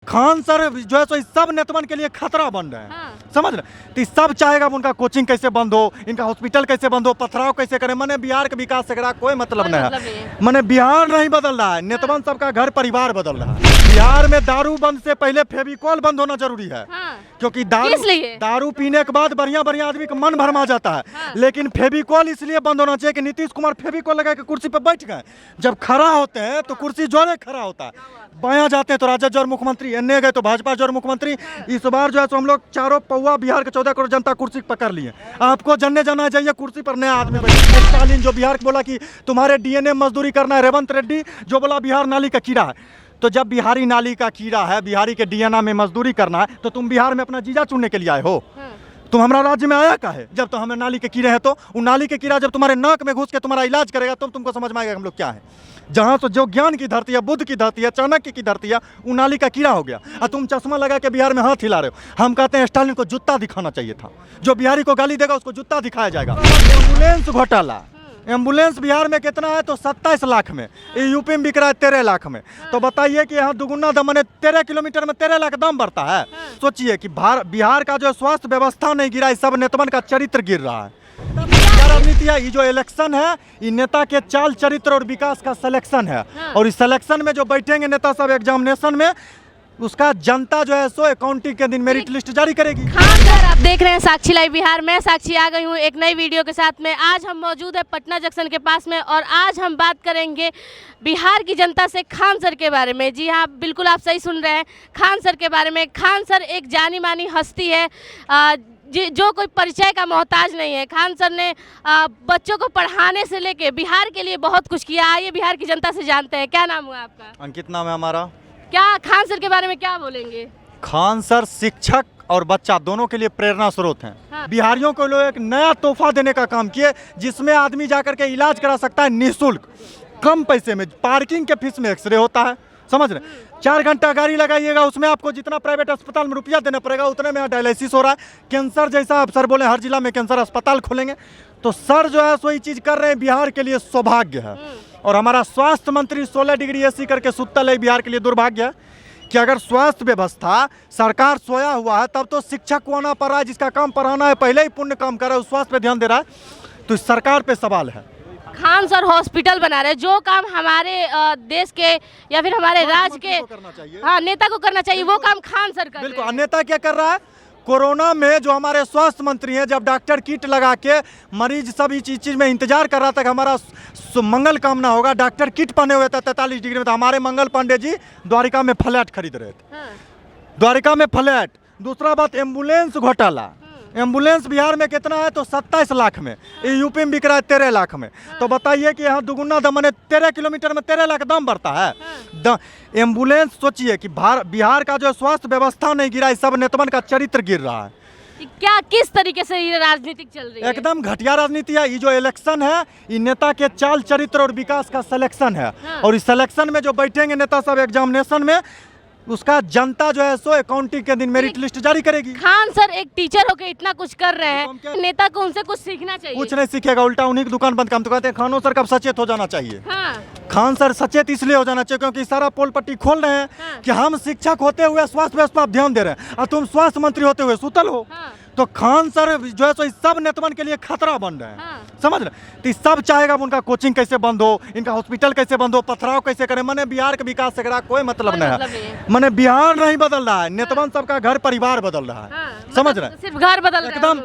Khan sir जो है सो इस सब नेतवन के लिए खतरा बन रहे हैं। हाँ। समझ रहे, तो सब चाहेगा उनका कोचिंग कैसे बंद हो, इनका हॉस्पिटल कैसे बंद हो, पथराव कैसे करें। मैंने बिहार के विकास से करा कोई मतलब नहीं है। मैंने बिहार नहीं बदल रहा है, नेतवन सबका घर परिवार बदल रहा है। बिहार में दारू बंद से पहले फेविकॉल बंद होना जरूरी है। हाँ। क्योंकि दारू पीने के बाद बढ़िया बढ़िया आदमी का मन भरमा जाता है। हाँ। लेकिन फेविकॉल इसलिए बंद होना चाहिए कि नीतीश कुमार फेविकॉल लगा के कुर्सी पर बैठ गए। जब खड़ा होते हैं तो कुर्सी जोरे खड़ा होता है, बाया जाते हैं तो राजद जोर मुख्यमंत्री, एनए गए तो भाजपा जोर मुख्यमंत्री। इस बार जो है तो हम लोग चारों पौवा बिहार के 14 करोड़ जनता कुर्सी पकड़ लिए। आपको जानने जाना चाहिए कुर्सी पर नया आदमी बैठा। स्टालिन जो बिहार बोला कि तुम्हारे डीएनए मजदूरी करना है, रेवंत रेड्डी जो बोला बिहार नाली का कीड़ा है। तो जब बिहारी नाली का कीड़ा है, बिहारी के डीएनए में मजदूरी करना है, तो तुम बिहार में अपना जीजा चुनने के लिए आए हो। तुम हमारा राज्य में आया का है? जब तो हमें नाली के कीड़े हैं, तो वो नाली के कीड़ा जब तुम्हारे नाक में घुस के तुम्हारा इलाज करेगा तब तुमको समझ में आएगा हम लोग क्या है। जहाँ तो जो ज्ञान की धरती है, बुद्ध की धरती है, चाणक्य की धरती है, वो नाली का कीड़ा हो गया। और तुम चश्मा लगा के बिहार में हाथ हिला रहे हो। हम कहते हैं स्टालिन को जूता दिखाना चाहिए था। जो बिहारी को गाली देगा उसको जूता दिखाया जाएगा। एम्बुलेंस घोटाला, एम्बुलेंस बिहार में कितना है तो 27 लाख में, यूपी में बिक रहा है 13 लाख में। तो बताइए कि यहाँ दुगुना दाम, 13 किलोमीटर में 13 लाख दाम बढ़ता है। सोचिए कि बिहार का जो स्वास्थ्य व्यवस्था नहीं गिरा, इस सब नेतवन का चरित्र गिर रहा है। क्या राजनीति है? ये जो इलेक्शन है, ये नेता के चाल चरित्र और विकास का सिलेक्शन है। और इस सिलेक्शन में जो बैठेंगे नेता सब एग्जामिनेशन में, उसका जनता जो है सो अकाउंटिंग के दिन मेरिट लिस्ट जारी करेगी। हाँ सर, आप देख रहे हैं साक्षी लाइव बिहार। मैं साक्षी आ गई हूँ एक नई वीडियो के साथ में। आज हम मौजूद है पटना जंक्शन के पास में और आज हम बात करेंगे बिहार की जनता से खान सर के बारे में। जी हाँ, बिल्कुल आप सही सुन रहे हैं, खान सर के बारे में। खान सर एक जानी मानी हस्ती है जो कोई परिचय का मोहताज नहीं है। खान सर ने बच्चों को पढ़ाने से लेके बिहार के लिए बहुत कुछ किया। आइए बिहार की जनता से जानते हैं। क्या नाम हुआ आपका? अंकित नाम है हमारा। क्या खान सर के बारे में क्या बोलेंगे? खान सर शिक्षक और बच्चा दोनों के लिए प्रेरणा स्रोत हैं। हाँ। बिहारियों को लोग एक नया तोहफा देने का काम किए, जिसमें आदमी जाकर के इलाज करा सकता है निःशुल्क, कम पैसे में। पार्किंग के फीस में एक्सरे होता है, समझ रहे। 4 घंटा गाड़ी लगाइएगा, उसमें आपको जितना प्राइवेट अस्पताल में रुपया देना पड़ेगा उतने में डायलिसिस हो रहा है। कैंसर जैसा सर बोले हर जिला में कैंसर अस्पताल खोलेंगे। तो सर जो है सो ये चीज़ कर रहे हैं, बिहार के लिए सौभाग्य है। और हमारा स्वास्थ्य मंत्री 16 डिग्री AC करके सुतल है, बिहार के लिए दुर्भाग्य है कि अगर स्वास्थ्य व्यवस्था सरकार सोया हुआ है तब तो शिक्षक को आना पड़ रहा है, जिसका काम पढ़ाना है, पहले ही पुण्य काम कर रहा है, उस स्वास्थ्य पे ध्यान दे रहा है। तो इस सरकार पे सवाल है। खान सर हॉस्पिटल बना रहे हैं, जो काम हमारे देश के या फिर हमारे राज्य के नेता को करना चाहिए, वो काम खान सर कर रहे हैं। बिल्कुल। नेता क्या कर रहा है? कोरोना में जो हमारे स्वास्थ्य मंत्री हैं, जब डॉक्टर किट लगा के मरीज सब इस चीज़ में इंतजार कर रहा था कि हमारा मंगल कामना होगा, डॉक्टर किट पहने हुए थे 43 डिग्री में। तो हमारे मंगल पांडे जी द्वारिका में फ्लैट खरीद रहे थे। हाँ। द्वारिका में फ्लैट। दूसरा बात, एम्बुलेंस घोटाला। एम्बुलेंस बिहार में कितना है तो 27 लाख में, यूपी में बिक रहा है 13 लाख में। तो बताइए कि यहाँ दुगुना दाम, 13 किलोमीटर में 13 लाख दाम बढ़ता है। एम्बुलेंस, सोचिए कि बिहार का जो स्वास्थ्य व्यवस्था नहीं गिरा, इस सब नेतवन का चरित्र गिर रहा है। क्या किस तरीके से ये राजनीतिक चल रही है? एकदम घटिया राजनीति है। ये जो इलेक्शन है, ये नेता के चाल चरित्र और विकास का सिलेक्शन है। और इस सिलेक्शन में जो बैठेंगे नेता सब एग्जामिनेशन में, उसका जनता जो है सो अकाउंटिंग के दिन मेरिट लिस्ट जारी करेगी। खान सर एक टीचर होके इतना कुछ कर रहे हैं, नेता को उनसे कुछ सीखना चाहिए। कुछ नहीं सीखेगा, उल्टा उन्हीं की दुकान बंद। काम तो कहते हैं खानों सर कब सचेत हो जाना चाहिए। हाँ। खान सर सचेत इसलिए हो जाना चाहिए क्योंकि सारा पोल पट्टी खोल रहे हैं। हाँ। कि हम शिक्षक होते हुए स्वास्थ्य व्यवस्था पर ध्यान दे रहे हैं और तुम स्वास्थ्य मंत्री होते हुए सुतल हो। हाँ। तो खान सर जो है सो इस सब नेतवन के लिए खतरा बन रहे हैं। हाँ। समझ रहे, तो सब चाहेगा उनका कोचिंग कैसे बंद हो, इनका हॉस्पिटल कैसे बंद हो, पथराव कैसे करें। मैंने बिहार के विकास से करा कोई मतलब नहीं है। मैंने बिहार नहीं बदल रहा है, नेतवन सबका घर परिवार बदल रहा है। समझ रहे, सिर्फ घर बदल एकदम।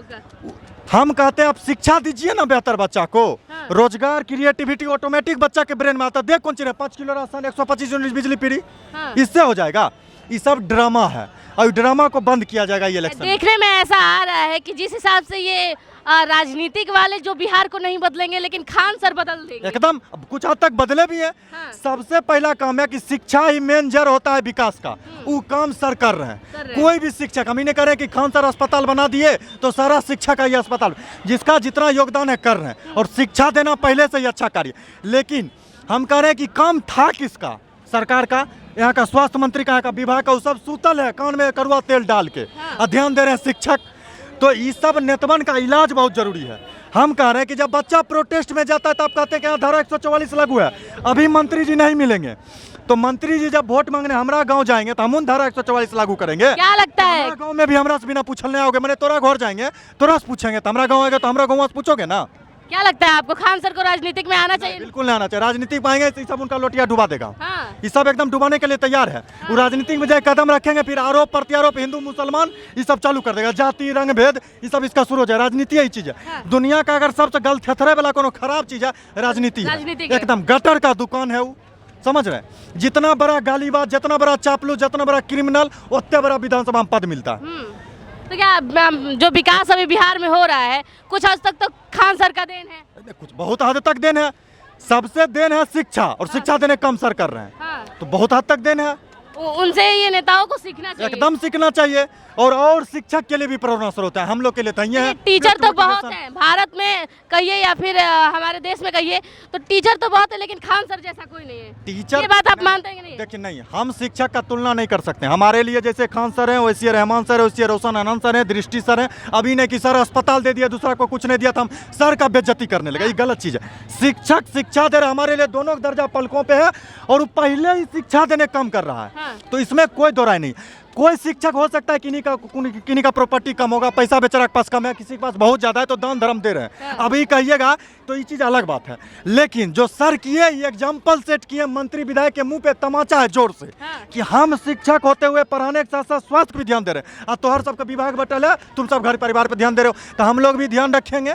हम कहते हैं आप शिक्षा दीजिए ना बेहतर बच्चा को। हाँ। रोजगार, क्रिएटिविटी ऑटोमेटिक बच्चा के ब्रेन में आता। देख कौन चीज है, 5 किलो राशन, 125 यूनिट बिजली फ्री। हाँ। इससे हो जाएगा। ये सब ड्रामा है और ड्रामा को बंद किया जाएगा। ये इलेक्शन देखने में ऐसा आ रहा है कि जिस हिसाब से ये राजनीतिक वाले जो बिहार को नहीं बदलेंगे, लेकिन खान सर बदल देंगे। एकदम कुछ हद तक बदले भी है। हाँ। सबसे पहला काम है कि शिक्षा ही मेन जड़ होता है विकास का, वो काम सर कर रहे हैं। कोई भी शिक्षक, हम ही नहीं कह रहे कि खान सर अस्पताल बना दिए तो सारा शिक्षा का ये अस्पताल, जिसका जितना योगदान है कर रहे हैं। और शिक्षा देना पहले से ही अच्छा कार्य। लेकिन हम कह रहे हैं कि काम था किसका? सरकार का, यहाँ का स्वास्थ्य मंत्री का, यहाँ का विभाग का, वो सब सूतल है कान में कड़वा तेल डाल के। हाँ। ध्यान दे रहे हैं शिक्षक। तो ये सब नेतवन का इलाज बहुत जरूरी है। हम कह रहे हैं कि जब बच्चा प्रोटेस्ट में जाता है तब कहते हैं कि यहाँ धारा 144 लागू है, अभी मंत्री जी नहीं मिलेंगे। तो मंत्री जी जब वोट मांगने हमारा गांव जाएंगे तो हम उन धारा 144 लागू करेंगे। क्या लगता है? हमारा गांव में भी हमरा से बिना पूछने आओगे, मैंने तोरा घर जाएंगे तोरा से पूछेंगे, तो हमारा गांव आएगा तो हमारा गांव से पूछोगे ना। क्या लगता है आपको खान सर को राजनीतिक में आना चाहिए? बिल्कुल नहीं आना चाहिए। राजनीति पाएंगे तो ये सब उनका लोटिया डुबा देगा। हाँ। ये सब एकदम डुबाने के लिए तैयार है। वो राजनीति में जाए कदम रखेंगे, फिर आरोप प्रत्यारोप, हिंदू मुसलमान ये सब चालू कर देगा, जाति रंग भेद ये सब इसका शुरू हो जाए। राजनीति यही चीज है। हाँ। दुनिया का अगर सबसे गलत थेथरे वाला कोनो खराब चीज है राजनीति राजनीति है। है। एकदम गटर का दुकान है वो, समझ रहे हैं? जितना बड़ा गालीबाज, जितना बड़ा चापलू, जितना बड़ा क्रिमिनल, उतने बड़ा विधानसभा में पद मिलता है। तो क्या जो विकास अभी बिहार में हो रहा है कुछ हद तक तो खान सर का देन है? कुछ बहुत हद तक देन है, सबसे देन है शिक्षा, और शिक्षा देने कम सर कर रहे हैं। हाँ। तो बहुत हद तक देन है। उनसे ये नेताओं को सीखना चाहिए। एकदम सीखना चाहिए। और शिक्षक के लिए भी प्रेरणा स्रोत होता है, हम लोग के लिए तो ये है। टीचर तो बहुत हैं भारत में कहिए या फिर हमारे देश में कहिए, तो टीचर तो बहुत है लेकिन खान सर जैसा कोई नहीं है। टीचर, ये बात आप मानते हैं कि नहीं? देखिए नहीं, हम शिक्षक का तुलना नहीं कर सकते। हमारे लिए जैसे खान सर हैं, वैसे रहमान सर है, वैसे रोशन आनंद सर है, दृष्टि सर है। अभी नहीं कि सर अस्पताल दे दिया, दूसरा को कुछ नहीं दिया, तो हम सर का बेइज्जती करने लगे, ये गलत चीज़ है। शिक्षक शिक्षा दे रहा, हमारे लिए दोनों दर्जा पलकों पे है, और वो पहले ही शिक्षा देने कम कर रहा है। हाँ। तो इसमें कोई दो राय नहीं। कोई शिक्षक हो सकता है किन्हीं का प्रॉपर्टी कम होगा, पैसा बेचारा के पास कम है, किसी के पास बहुत ज़्यादा है तो दान धर्म दे रहे हैं। हाँ। अभी कहिएगा तो ये चीज़ अलग बात है। लेकिन जो सर किए, ये एग्जाम्पल सेट किए, मंत्री विधायक के मुंह पे तमाचा है जोर से। हाँ। कि हम शिक्षक होते हुए पढ़ाने के साथ साथ स्वास्थ्य पे भी ध्यान दे रहे हैं। और तोहर सबका विभाग बटल है, तुम सब घर परिवार पे ध्यान दे रहे हो, तो हम लोग भी ध्यान रखेंगे।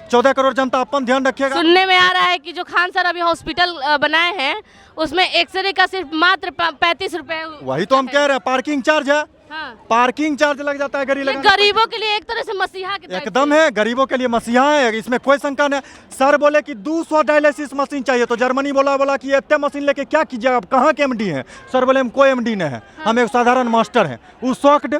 14 करोड़ जनता अपन ध्यान रखिएगा। सुनने में आ रहा है कि जो खान सर अभी हॉस्पिटल बनाए हैं उसमें एक्सरे का सिर्फ मात्र 35 रुपए। वही तो हम कह रहे हैं, पार्किंग चार्ज है। हाँ। पार्किंग चार्ज लग जाता है गाड़ी ये लगाने। गरीबों के लिए एक तरह से मसीहा के टाइप एकदम है, गरीबों के लिए मसीहा है, इसमें कोई शंका नहीं। सर बोले कि 200 डायलिसिस मशीन चाहिए, तो जर्मनी बोला कि इतने मशीन लेके क्या कीजिए, आप कहाँ के एमडी हैं? सर बोले हम कोई एमडी नहीं है, हम एक साधारण मास्टर हैं। वो शॉक्ड।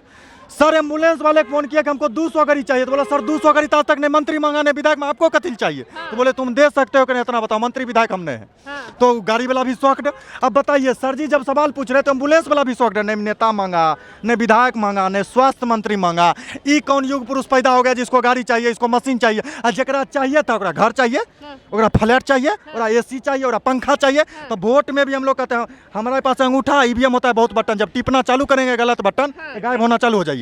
सर एम्बुलेंस वाले को फोन किया कि हमको 200 गाड़ी चाहिए, तो बोला सर 200 गाड़ी आज तक नहीं, मंत्री मंगाने विधायक में आपको कथिल चाहिए? तो बोले तुम दे सकते हो कि नहीं, इतना बताओ, मंत्री विधायक हमने हैं। हाँ। तो गाड़ी वाला भी शॉक्ड। अब बताइए सर जी जब सवाल पूछ रहे तो एम्बुलेंस वाला भी शॉक्ड है, नहीं नेता मांगा, नहीं विधायक मांगा, नहीं स्वास्थ्य मंत्री मांगा। ई कौन युग पुरुष पैदा हो गया जिसको गाड़ी चाहिए, इसको मशीन चाहिए? और जरा चाहिए था ओकरा घर चाहिए, ओकरा फ्लैट चाहिए, ओकरा एसी चाहिए, ओकरा पंखा चाहिए। तो वोट में भी हम लोग कहते हैं हमारे पास अंगूठा ईवीएम होता है बहुत बटन, जब टिपना चालू करेंगे गलत बटन गायब होना चालू हो जाइएगा।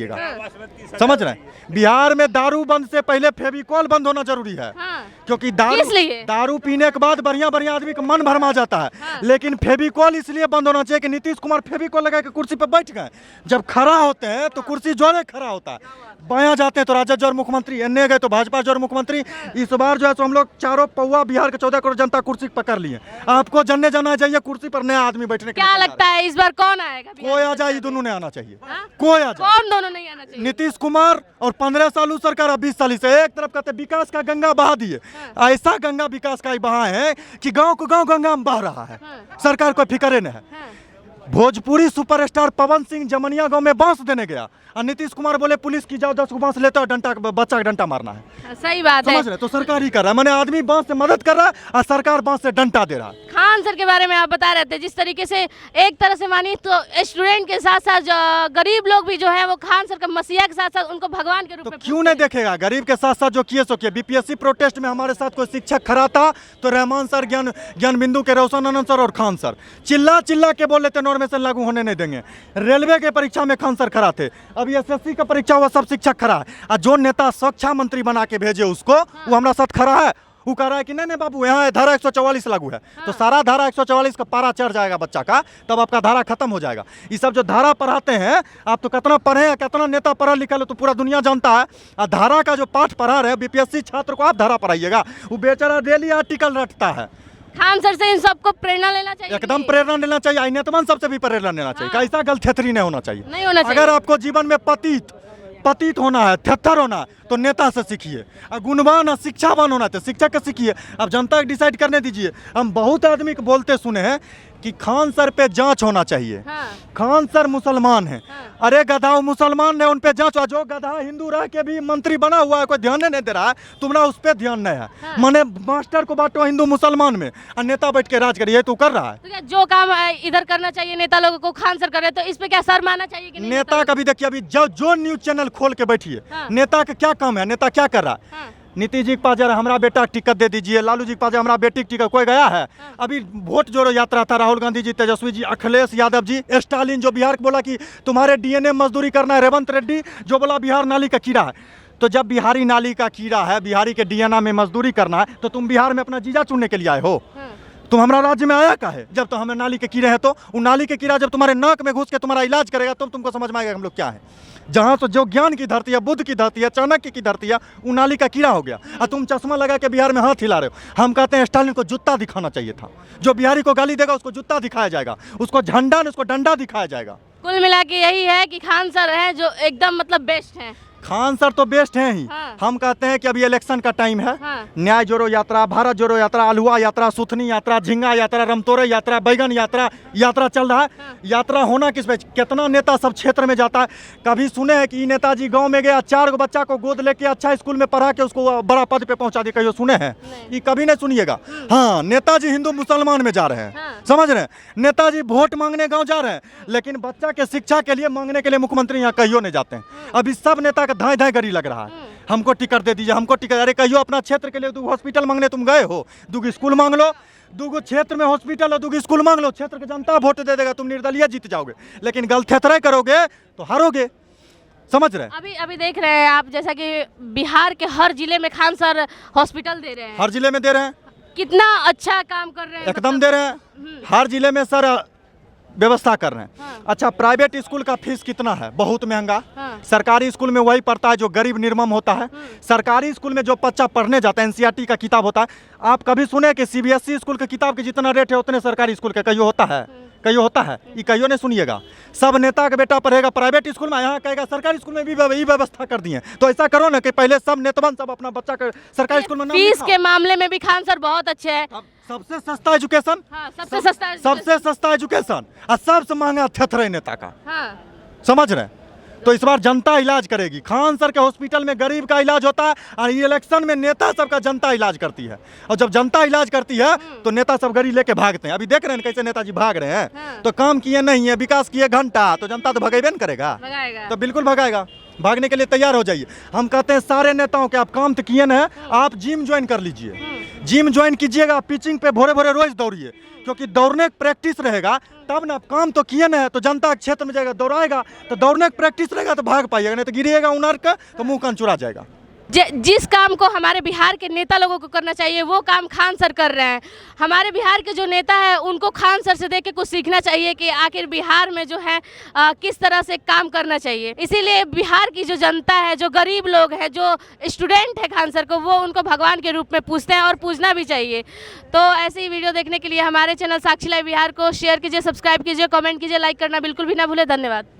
समझ रहे हैं? बिहार में दारू बंद से पहले फेविकॉल बंद होना जरूरी है। हाँ। क्योंकि किस लिए? दारू पीने के बाद बढ़िया बढ़िया आदमी का मन भरमा जाता है। हाँ। लेकिन फेविकॉल इसलिए बंद होना चाहिए कि नीतीश कुमार फेविकॉल लगा के कुर्सी पर बैठ गए, जब खड़ा होते हैं तो कुर्सी जोरे खड़ा होता है। बायां जाते हैं तो राजद जोर मुख्यमंत्री, एनए गए तो भाजपा जोर मुख्यमंत्री। इस बार जो है तो हम लोग चारों पौवा बिहार के 14 करोड़ जनता कुर्सी पकड़ लिए। आपको जानने जाना चाहिए कुर्सी पर नया आदमी बैठने के क्या लिए लगता है इस बार कौन आएगा? कोई आ जाए, ये दोनों ने आना चाहिए। हाँ? कोई आ जाए, कौन दोनों नहीं आना चाहिए? नीतीश कुमार और 15 साल सरकार, 20 साल से एक तरफ कहते विकास का गंगा बहा दिए। ऐसा गंगा विकास का बहा है कि गांव को गांव गंगा में बह रहा है। सरकार को फिक्र नहीं है। हाँ। भोजपुरी सुपरस्टार पवन सिंह जमनिया गांव में बांस देने गया और नीतीश कुमार बोले पुलिस की जाओ 10 को बांस लेते हो, डंटा बच्चा का डंटा मारना है। सही बात है। समझ रहे? तो सरकार ही कर रहा है, मैंने आदमी बांस से मदद कर रहा है और सरकार बांस से डंटा दे रहा है। खान सर के बारे में आप बता रहे थे, जिस तरीके से एक तरह से मानिए तो स्टूडेंट के साथ साथ गरीब लोग भी जो है वो खान सर का मसीहा के साथ साथ उनको भगवान के रूप तो में क्यों नहीं देखेगा? गरीब के साथ साथ जो किए सो किए। बीपीएससी प्रोटेस्ट में हमारे साथ कोई शिक्षक खड़ा था तो रहमान सर, ज्ञान बिंदु के रोशन आनंद सर और खान सर चिल्ला चिल्ला के बोल लेते नॉर्मेशन लागू होने नहीं देंगे। रेलवे के परीक्षा में खान सर खड़ा थे, अभी एसएससी का परीक्षा हुआ सब शिक्षक खड़ा है। और जो नेता शिक्षा मंत्री बना के भेजे उसको, वो हमारा साथ खड़ा है। वो कह रहा है कि नहीं बाबू यहाँ धारा 144 लागू है। तो सारा धारा 144 का पारा चढ़ जाएगा बच्चा का, तब आपका धारा खत्म हो जाएगा। ये सब जो धारा पढ़ाते हैं, आप तो कितना पढ़े हैं, कितना नेता पढ़ा लिखा है तो पूरा दुनिया जानता है। और धारा का जो पाठ पढ़ा रहे हैं बीपीएससी छात्र को आप धारा पढ़ाइएगा, वो बेचारा डेली आर्टिकल रटता है। खान सर से इन सबको प्रेरणा लेना चाहिए। एकदम प्रेरणा लेना चाहिए, आइनेतमन सबसे भी प्रेरणा लेना चाहिए। हाँ। कैसा गलथेथरी नहीं होना चाहिए। नहीं होना चाहिए। अगर आपको जीवन में पतित होना है, थेथर होना है, तो नेता से सीखिए। और गुणवान और शिक्षावान होना है तो शिक्षक से सीखिए। अब जनता को डिसाइड करने दीजिए। हम बहुत आदमी को बोलते सुने हैं कि खान सर पे जांच होना चाहिए। हाँ। खान सर मुसलमान हैं। हाँ। अरे गधा मुसलमान ने उन पे जांच हुआ, जो गधा हिंदू रह के भी मंत्री बना हुआ है, कोई ध्यान नहीं दे रहा है, तुम्हारा उस पर ध्यान नहीं है। हाँ। मैंने मास्टर को बांटो हिंदू मुसलमान में और नेता बैठ के राज करिए, तू कर रहा है। तो क्या जो काम इधर करना चाहिए नेता लोगों को खान सर कर रहे, तो इस पे क्या सर मानना चाहिए कि नहीं? नेता का भी देखिए, अभी जो न्यूज चैनल खोल के बैठिए, हाँ। नेता का क्या काम है, नेता क्या कर रहा है? हाँ। नीतीश जी के पास जा रहा है, हमारा बेटा के टिकट दे दीजिए, लालू जी के पास जा हमारा बेटी के टिकट, कोई गया है? अभी वोट जोड़ो यात्रा था, राहुल गांधी जी, तेजस्वी जी, अखिलेश यादव जी, स्टालिन जो बिहार को बोला कि तुम्हारे डीएनए मजदूरी करना है, रेवंत रेड्डी जो बोला बिहार नाली का कीड़ा है। तो जब बिहारी नाली का कीड़ा है, बिहारी के डीएनए में मजदूरी करना है, तो तुम बिहार में अपना जीजा चुनने के लिए आए हो? तुम हमारा राज्य में आया का है? जब तो हमें नाली के कीड़े हैं, तो वो नाली के कीड़ा जब तुम्हारे नाक में घुस के तुम्हारा इलाज करेगा तब तुमको समझ में आएगा हम लोग क्या है। जहाँ तो जो ज्ञान की धरती है, बुद्ध की धरती है, चाणक्य की धरती है, वो नाली का कीड़ा हो गया। और तुम चश्मा लगा के बिहार में हाथ हिला रहे हो। हम कहते हैं स्टालिन को जूता दिखाना चाहिए था। जो बिहारी को गाली देगा उसको जूता दिखाया जाएगा, उसको झंडा उसको डंडा दिखाया जाएगा। कुल मिला के यही है कि खान सर हैं जो एकदम मतलब बेस्ट हैं। खान सर तो बेस्ट हैं ही। हम कहते हैं कि अभी इलेक्शन का टाइम है। न्याय जोड़ो यात्रा, भारत जोड़ो यात्रा, अलुआ यात्रा, सुथनी यात्रा, झिंगा यात्रा, रमतोरे यात्रा, बैगन यात्रा चल रहा है। यात्रा होना किस पे? कितना नेता सब क्षेत्र में जाता है। कभी सुने हैं कि नेताजी गांव में गया, 4 बच्चा को गोद लेके अच्छा स्कूल में पढ़ा के उसको बड़ा पद पे पहुंचा दिया, कहियो सुने हैं? ये कभी नहीं सुनिएगा। हाँ, नेताजी हिंदू मुसलमान में जा रहे हैं, समझ रहे हैं? नेताजी वोट मांगने गाँव जा रहे हैं, लेकिन बच्चा के शिक्षा के लिए मांगने के लिए मुख्यमंत्री यहाँ कहियो नहीं जाते हैं। अभी सब नेता का धाए धाए गरी लग रहा है, हमको टिकट दे दीजिए, हमको टिकट। अरे कहियो अपना क्षेत्र के लिए 2 हॉस्पिटल मांगने तुम गए हो, 2 स्कूल मांग लो, 2 क्षेत्र में हॉस्पिटल और 2 स्कूल मांग लो, क्षेत्र की जनता वोट दे देगा, तुम निर्दलीय जीत जाओगे। लेकिन गलथेतरे करोगे तो हारोगे, समझ रहे हैं? अभी देख रहे हैं आप, जैसा कि बिहार के हर जिले में खान सर हॉस्पिटल दे रहे हैं। हर जिले में दे रहे हैं, कितना अच्छा काम कर रहे हैं, एकदम दे रहे हैं। हर जिले में सर व्यवस्था कर रहे हैं। अच्छा, प्राइवेट स्कूल का फीस कितना है? बहुत महंगा। सरकारी स्कूल में वही पढ़ता है जो गरीब निर्मम होता है। सरकारी स्कूल में जो बच्चा पढ़ने जाता है, एनसीईआरटी का किताब होता है। आप कभी सुने कि सीबीएसई स्कूल के किताब के जितना रेट है उतने सरकारी स्कूल के कहियो होता है? कहियो होता है? ये कहियो नहीं सुनिएगा। सब नेता का बेटा पढ़ेगा प्राइवेट स्कूल में, यहाँ कहेगा सरकारी स्कूल में भी यही व्यवस्था कर दिए। तो ऐसा करो ना कि पहले सब नेतावन सब अपना बच्चा का सरकारी स्कूल में नाम फीस के मामले में भी खान सर बहुत अच्छे हैं। सबसे सस्ता एजुकेशन, सबसे सस्ता एजुकेशन और सबसे महंगा थेथरे नेता का। समझ रहे हैं? तो इस बार जनता इलाज करेगी। खान सर के हॉस्पिटल में गरीब का इलाज होता है और ये इलेक्शन में नेता सब का जनता इलाज करती है। और जब जनता इलाज करती है तो नेता सब गरीब लेके भागते हैं। अभी देख रहे हैं कैसे नेताजी भाग रहे हैं। तो काम किए नहीं है, विकास किए घंटा, तो जनता तो भगेबे न करेगा, तो बिल्कुल भगाएगा। भागने के लिए तैयार हो जाइए। हम कहते हैं सारे नेताओं के, आप काम तो किए ना, आप जिम ज्वाइन कर लीजिए। जिम ज्वाइन कीजिएगा, पिचिंग पे भोरे भोरे रोज दौड़िए, क्योंकि दौड़ने की प्रैक्टिस रहेगा तब ना। काम तो किए ना है तो जनता के क्षेत्र में जाएगा, दौड़ाएगा तो दौड़ने की प्रैक्टिस रहेगा तो भाग पाइएगा, नहीं तो गिरिएगा उनार का तो मुंह कान चुरा जाएगा। जिस काम को हमारे बिहार के नेता लोगों को करना चाहिए वो काम खान सर कर रहे हैं। हमारे बिहार के जो नेता है उनको खान सर से देख के कुछ सीखना चाहिए कि आखिर बिहार में जो है किस तरह से काम करना चाहिए। इसीलिए बिहार की जो जनता है, जो गरीब लोग हैं, जो स्टूडेंट है खान सर को, वो उनको भगवान के रूप में पूजते हैं और पूजना भी चाहिए। तो ऐसी ही वीडियो देखने के लिए हमारे चैनल साक्षी लाइव बिहार को शेयर कीजिए, सब्सक्राइब कीजिए, कमेंट कीजिए, लाइक करना बिल्कुल भी ना भूले। धन्यवाद।